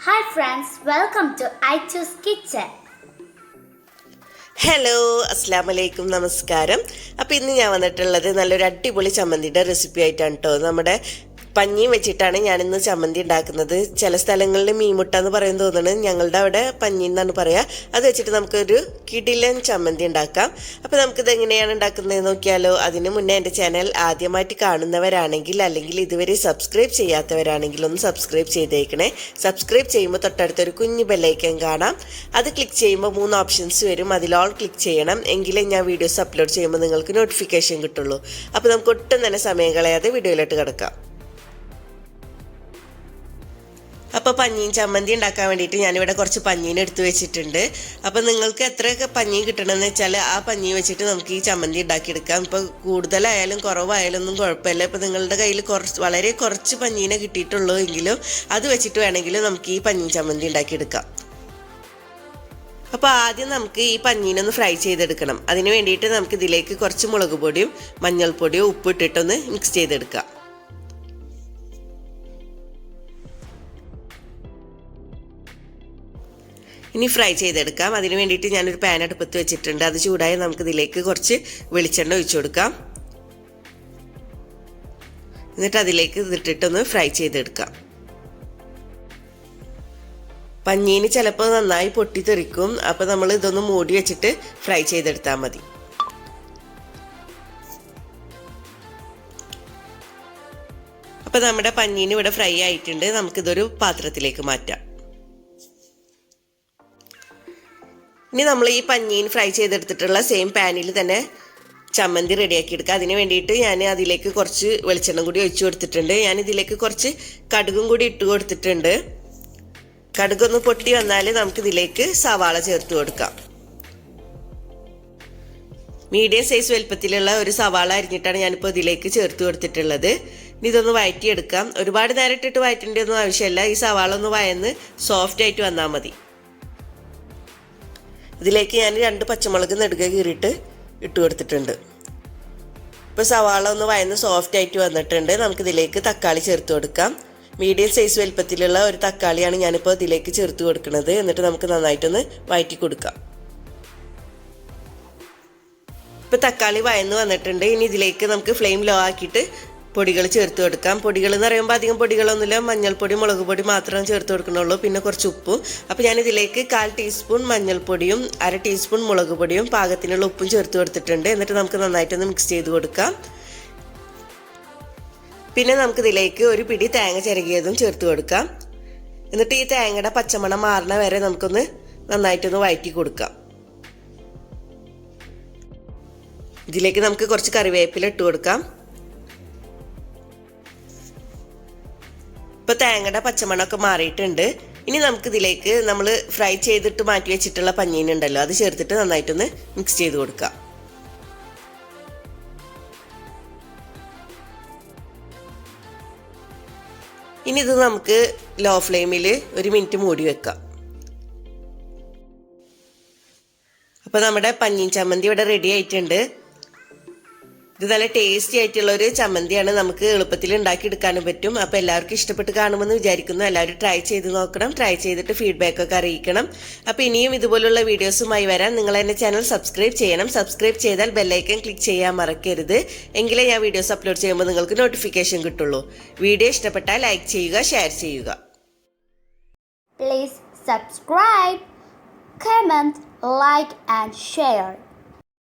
Hi friends, welcome to Aychu's kitchen. Hello അസ്സലാമലൈക്കും നമസ്കാരം. അപ്പോൾ ഇന്ന് ഞാൻ വന്നിട്ടുള്ളത് നല്ലൊരു അടിപൊളി ചമ്മന്തിയുടെ റെസിപ്പി ആയിട്ടാണ് കേട്ടോ. നമ്മുടെ പഞ്ഞിയും വെച്ചിട്ടാണ് ഞാനിന്ന് ചമ്മന്തി ഉണ്ടാക്കുന്നത്. ചില സ്ഥലങ്ങളിൽ മീൻമുട്ട എന്ന് പറയുന്നത് തോന്നുന്നത്, ഞങ്ങളുടെ അവിടെ പഞ്ഞി എന്നാണ് പറയുക. അത് വെച്ചിട്ട് നമുക്കൊരു കിടിലൻ ചമ്മന്തി ഉണ്ടാക്കാം. അപ്പോൾ നമുക്കിത് എങ്ങനെയാണ് ഉണ്ടാക്കുന്നത് നോക്കിയാലോ. അതിന് മുന്നേ എൻ്റെ ചാനൽ ആദ്യമായിട്ട് കാണുന്നവരാണെങ്കിൽ അല്ലെങ്കിൽ ഇതുവരെ സബ്സ്ക്രൈബ് ചെയ്യാത്തവരാണെങ്കിൽ ഒന്ന് സബ്സ്ക്രൈബ് ചെയ്തേക്കണേ. സബ്സ്ക്രൈബ് ചെയ്യുമ്പോൾ തൊട്ടടുത്തൊരു കുഞ്ഞു ബെല്ലൈക്കൻ കാണാം. അത് ക്ലിക്ക് ചെയ്യുമ്പോൾ 3 ഓപ്ഷൻസ് വരും. അതിൽ ഓൾ ക്ലിക്ക് ചെയ്യണം. എങ്കിലേ ഞാൻ വീഡിയോസ് അപ്ലോഡ് ചെയ്യുമ്പോൾ നിങ്ങൾക്ക് നോട്ടിഫിക്കേഷൻ കിട്ടുള്ളൂ. അപ്പോൾ നമുക്ക് ഒട്ടും തന്നെ സമയം കളയാതെ വീഡിയോയിലോട്ട് കിടക്കാം. അപ്പോൾ പഞ്ഞീൻ ചമ്മന്തി ഉണ്ടാക്കാൻ വേണ്ടിയിട്ട് ഞാനിവിടെ കുറച്ച് പഞ്ഞീൻ എടുത്ത് വെച്ചിട്ടുണ്ട്. അപ്പോൾ നിങ്ങൾക്ക് എത്രയൊക്കെ പഞ്ഞി കിട്ടണമെന്ന് വെച്ചാൽ ആ പഞ്ഞി വെച്ചിട്ട് നമുക്ക് ഈ ചമ്മന്തി ഉണ്ടാക്കിയെടുക്കാം. ഇപ്പോൾ കൂടുതലായാലും കുറവായാലും ഒന്നും കുഴപ്പമില്ല. ഇപ്പോൾ നിങ്ങളുടെ കയ്യിൽ വളരെ കുറച്ച് പഞ്ഞീനെ കിട്ടിയിട്ടുള്ളൂ എങ്കിലും അത് വെച്ചിട്ട് വേണമെങ്കിലും നമുക്ക് ഈ പഞ്ഞീൻ ചമ്മന്തി ഉണ്ടാക്കിയെടുക്കാം. അപ്പോൾ ആദ്യം നമുക്ക് ഈ പഞ്ഞീനൊന്ന് ഫ്രൈ ചെയ്തെടുക്കണം. അതിന് വേണ്ടിയിട്ട് നമുക്ക് ഇതിലേക്ക് കുറച്ച് മുളക് പൊടിയും മഞ്ഞൾപ്പൊടിയും ഉപ്പ് ഇട്ടിട്ടൊന്ന് മിക്സ് ചെയ്തെടുക്കാം. ഇനി ഫ്രൈ ചെയ്തെടുക്കാം. അതിന് വേണ്ടിയിട്ട് ഞാനൊരു പാൻ അടുപ്പത്ത് വെച്ചിട്ടുണ്ട്. അത് ചൂടായി നമുക്കിതിലേക്ക് കുറച്ച് വെളിച്ചെണ്ണ ഒഴിച്ചു കൊടുക്കാം. എന്നിട്ട് അതിലേക്ക് ഇതിട്ടിട്ടൊന്ന് ഫ്രൈ ചെയ്തെടുക്കാം. പഞ്ഞീന് ചിലപ്പോൾ നന്നായി പൊട്ടിത്തെറിക്കും. അപ്പോൾ നമ്മൾ ഇതൊന്ന് മൂടി വെച്ചിട്ട് ഫ്രൈ ചെയ്തെടുത്താൽ മതി. അപ്പോൾ നമ്മുടെ പഞ്ഞീന് ഇവിടെ ഫ്രൈ ആയിട്ടുണ്ട്. നമുക്കിതൊരു പാത്രത്തിലേക്ക് മാറ്റാം. ഇനി നമ്മൾ ഈ പഞ്ഞീൻ ഫ്രൈ ചെയ്തെടുത്തിട്ടുള്ള സെയിം പാനിൽ തന്നെ ചമ്മന്തി റെഡിയാക്കി എടുക്കുക. അതിന് വേണ്ടിയിട്ട് ഞാൻ അതിലേക്ക് കുറച്ച് വെളിച്ചെണ്ണ കൂടി ഒഴിച്ചു കൊടുത്തിട്ടുണ്ട്. ഞാൻ ഇതിലേക്ക് കുറച്ച് കടുകും കൂടി ഇട്ട് കൊടുത്തിട്ടുണ്ട്. കടുകൊന്ന് പൊട്ടി വന്നാൽ നമുക്കിതിലേക്ക് സവാള ചേർത്ത് കൊടുക്കാം. മീഡിയം സൈസ് വലുപ്പത്തിലുള്ള ഒരു സവാള അരിഞ്ഞിട്ടാണ് ഞാനിപ്പോൾ ഇതിലേക്ക് ചേർത്ത് കൊടുത്തിട്ടുള്ളത്. ഇനി ഇതൊന്ന് വഴറ്റിയെടുക്കാം. ഒരുപാട് നേരം ഇട്ടിട്ട് വഴറ്റേണ്ട ഒന്നും ആവശ്യമില്ല. ഈ സവാള ഒന്ന് വഴന്ന് സോഫ്റ്റ് ആയിട്ട് വന്നാൽ മതി. ഇതിലേക്ക് ഞാൻ 2 പച്ചമുളക് നെടുക കീറിയിട്ട് ഇട്ട് കൊടുത്തിട്ടുണ്ട്. ഇപ്പോൾ സവാള ഒന്ന് വഴന്ന് സോഫ്റ്റ് ആയിട്ട് വന്നിട്ടുണ്ട്. നമുക്കിതിലേക്ക് തക്കാളി ചേർത്ത് കൊടുക്കാം. മീഡിയം സൈസ് വലുപ്പത്തിലുള്ള ഒരു തക്കാളിയാണ് ഞാനിപ്പോൾ ഇതിലേക്ക് ചേർത്ത് കൊടുക്കുന്നത്. എന്നിട്ട് നമുക്ക് നന്നായിട്ടൊന്ന് വഴറ്റി കൊടുക്കാം. ഇപ്പോൾ തക്കാളി വഴന്ന് വന്നിട്ടുണ്ട്. ഇനി ഇതിലേക്ക് നമുക്ക് ഫ്ലെയിം ലോ ആക്കിയിട്ട് പൊടികൾ ചേർത്ത് കൊടുക്കാം. പൊടികൾ എന്ന് പറയുമ്പോൾ അധികം പൊടികളൊന്നുമില്ല. മഞ്ഞൾപ്പൊടി മുളക് പൊടി മാത്രം ചേർത്ത് കൊടുക്കണുള്ളൂ. പിന്നെ കുറച്ച് ഉപ്പും. അപ്പോൾ ഞാനിതിലേക്ക് 1/4 ടീസ്പൂൺ മഞ്ഞൾപ്പൊടിയും 1/2 ടീസ്പൂൺ മുളക് പൊടിയും പാകത്തിനുള്ള ഉപ്പും ചേർത്ത് കൊടുത്തിട്ടുണ്ട്. എന്നിട്ട് നമുക്ക് നന്നായിട്ടൊന്ന് മിക്സ് ചെയ്ത് കൊടുക്കാം. പിന്നെ നമുക്കിതിലേക്ക് ഒരു പിടി തേങ്ങ ചിരകിയതും ചേർത്ത് കൊടുക്കാം. എന്നിട്ട് ഈ തേങ്ങയുടെ പച്ചമണം മാറണ വരെ നമുക്കൊന്ന് നന്നായിട്ടൊന്ന് വഴറ്റി കൊടുക്കാം. ഇതിലേക്ക് നമുക്ക് കുറച്ച് കറിവേപ്പില ഇട്ട് കൊടുക്കാം. ഇപ്പോൾ തേങ്ങയുടെ പച്ചമണമൊക്കെ മാറിയിട്ടുണ്ട്. ഇനി നമുക്കിതിലേക്ക് നമ്മൾ ഫ്രൈ ചെയ്തിട്ട് മാറ്റി വെച്ചിട്ടുള്ള പഞ്ഞീനുണ്ടല്ലോ, അത് ചേർത്തിട്ട് നന്നായിട്ടൊന്ന് മിക്സ് ചെയ്ത് കൊടുക്കാം. ഇനി ഇത് നമുക്ക് ലോ ഫ്ലെയിമിൽ 1 മിനിറ്റ് മൂടി വെക്കാം. അപ്പോൾ നമ്മുടെ പഞ്ഞീൻ ചമ്മന്തി ഇവിടെ റെഡി ആയിട്ടുണ്ട്. ഇത് നല്ല ടേസ്റ്റി ആയിട്ടുള്ളൊരു ചമ്മന്തിയാണ്. നമുക്ക് എളുപ്പത്തിൽ ഉണ്ടാക്കിയെടുക്കാനും പറ്റും. അപ്പോൾ എല്ലാവർക്കും ഇഷ്ടപ്പെട്ട് കാണുമെന്ന് വിചാരിക്കുന്നു. എല്ലാവരും ട്രൈ ചെയ്ത് നോക്കണം. ട്രൈ ചെയ്തിട്ട് ഫീഡ്ബാക്കൊക്കെ അറിയിക്കണം. അപ്പോൾ ഇനിയും ഇതുപോലുള്ള വീഡിയോസുമായി വരാൻ നിങ്ങൾ എൻ്റെ ചാനൽ സബ്സ്ക്രൈബ് ചെയ്യണം. സബ്സ്ക്രൈബ് ചെയ്താൽ ബെല്ലൈക്കൻ ക്ലിക്ക് ചെയ്യാൻ മറക്കരുത്. എങ്കിലേ ഞാൻ വീഡിയോസ് അപ്ലോഡ് ചെയ്യുമ്പോൾ നിങ്ങൾക്ക് നോട്ടിഫിക്കേഷൻ കിട്ടുള്ളൂ. വീഡിയോ ഇഷ്ടപ്പെട്ടാൽ ലൈക്ക് ചെയ്യുക, ഷെയർ ചെയ്യുക. Please subscribe, comment, like and share.